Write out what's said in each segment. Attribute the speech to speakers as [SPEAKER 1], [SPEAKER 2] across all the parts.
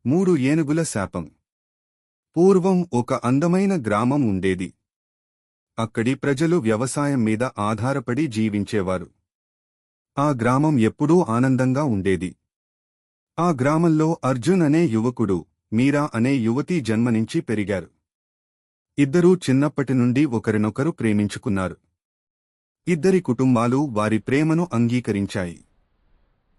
[SPEAKER 1] 3 ఏనుగుల శాపం. పూర్వం ఒక అందమైన గ్రామం ఉండేది. అక్కడి ప్రజలు వ్యవసాయం మీద ఆధారపడి జీవించేవారు. ఆ గ్రామం ఎప్పుడూ ఆనందంగా ఉండేది. ఆ గ్రామంలో అర్జున్ అనే యువకుడు, మీరా అనే యువతి జన్మనించి పెరిగారు. ఇద్దరూ చిన్నప్పటి నుండి ఒకరినొకరు ప్రేమించుకున్నారు. ఇద్దరి కుటుంబాలు వారి ప్రేమను అంగీకరించాయి.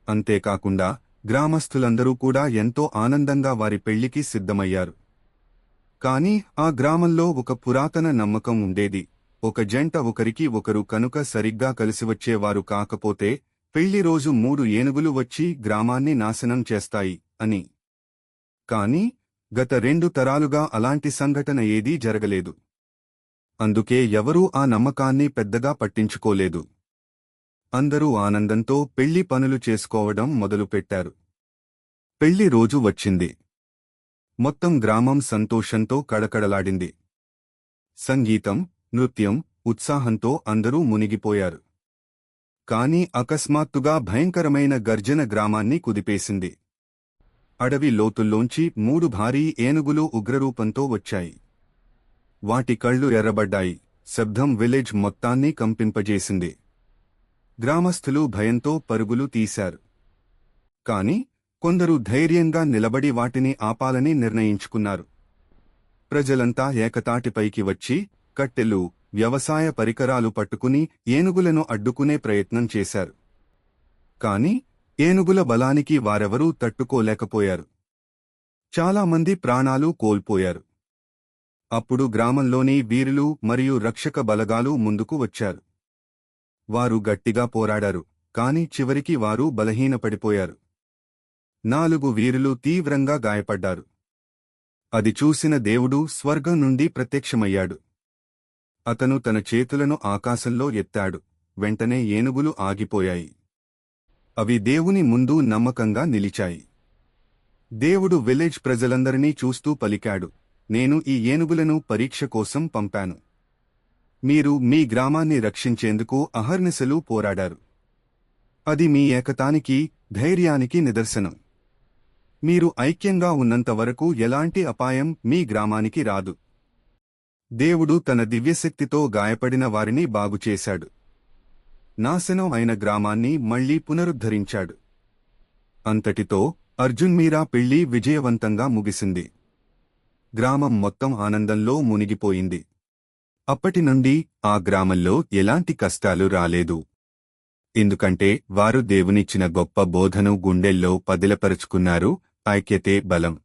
[SPEAKER 1] అంతేకాకుండా గ్రామస్థులందరూ కూడా ఎంతో ఆనందంగా వారి పెళ్లికి సిద్ధమయ్యారు. కాని ఆ గ్రామంలో ఒక పురాతన నమ్మకం ఉండేది. ఒక జంట ఒకరికి ఒకరు కనుక సరిగ్గా కలిసివచ్చేవారు కాకపోతే పెళ్లి రోజు 3 ఏనుగులు వచ్చి గ్రామాన్ని నాశనం చేస్తాయి అని. కాని గత 2 తరాలుగా అలాంటి సంఘటన ఏదీ జరగలేదు. అందుకే ఎవరూ ఆ నమ్మకాన్ని పెద్దగా పట్టించుకోలేదు. అందరూ ఆనందంతో పెళ్లి పనులు చేసుకోవడం మొదలుపెట్టారు. పెళ్లి రోజు వచ్చింది. మొత్తం గ్రామం సంతోషంతో కడకడలాడింది. సంగీతం, నృత్యం, ఉత్సాహంతో అందరూ మునిగిపోయారు. కాని అకస్మాత్తుగా భయంకరమైన గర్జన గ్రామాన్ని కుదిపేసింది. అడవి లోతుల్లోంచి 3 భారీ ఏనుగులు ఉగ్రరూపంతో వచ్చాయి. వాటి కళ్ళు ఎర్రబడ్డాయి. శబ్దం విలేజ్ మొత్తాన్ని కంపింపజేసింది. గ్రామస్థులు భయంతో పరుగులు తీశారు. కాని కొందరు ధైర్యంగా నిలబడి వాటిని ఆపాలని నిర్ణయించుకున్నారు. ప్రజలంతా ఏకతాటిపైకి వచ్చి కట్టెలు, వ్యవసాయ పరికరాలు పట్టుకుని ఏనుగులను అడ్డుకునే ప్రయత్నం చేశారు. కాని ఏనుగుల బలానికి వారెవరూ తట్టుకోలేకపోయారు. చాలామంది ప్రాణాలు కోల్పోయారు. అప్పుడు గ్రామంలోని వీరులు మరియు రక్షక బలగాలు ముందుకు వచ్చారు. వారు గట్టిగా పోరాడారు. కాని చివరికి వారు బలహీనపడిపోయారు. 4 వీరులు తీవ్రంగా గాయపడ్డారు. అది చూసిన దేవుడు స్వర్గం నుండి ప్రత్యక్షమయ్యాడు. అతను తన చేతులను ఆకాశంలో ఎత్తాడు. వెంటనే ఏనుగులు ఆగిపోయాయి. అవి దేవుని ముందు నమ్మకంగా నిలిచాయి. దేవుడు విలేజ్ ప్రజలందరినీ చూస్తూ పలికాడు, నేను ఈ ఏనుగులను పరీక్ష కోసం పంపాను. మీరు మీ గ్రామాన్ని రక్షించేందుకు అహర్నిశలు పోరాడారు. అది మీ ఏకతానికి, ధైర్యానికి నిదర్శనం. మీరు ఐక్యంగా ఉన్నంతవరకు ఎలాంటి అపాయం మీ గ్రామానికి రాదు. దేవుడు తన దివ్యశక్తితో గాయపడిన వారిని బాగుచేశాడు. నాశనం అయిన గ్రామాన్ని మళ్లీ పునరుద్ధరించాడు. అంతటితో అర్జున్ మీరా పెళ్లి విజయవంతంగా ముగిసింది. గ్రామం మొత్తం ఆనందంలో మునిగిపోయింది. అప్పటినుండి ఆ గ్రామంలో ఎలాంటి కష్టాలు రాలేదు. ఎందుకంటే వారు దేవునిచ్చిన గొప్ప బోధను గుండెల్లో పదిలపరుచుకున్నారు. ఐక్యతే బలం.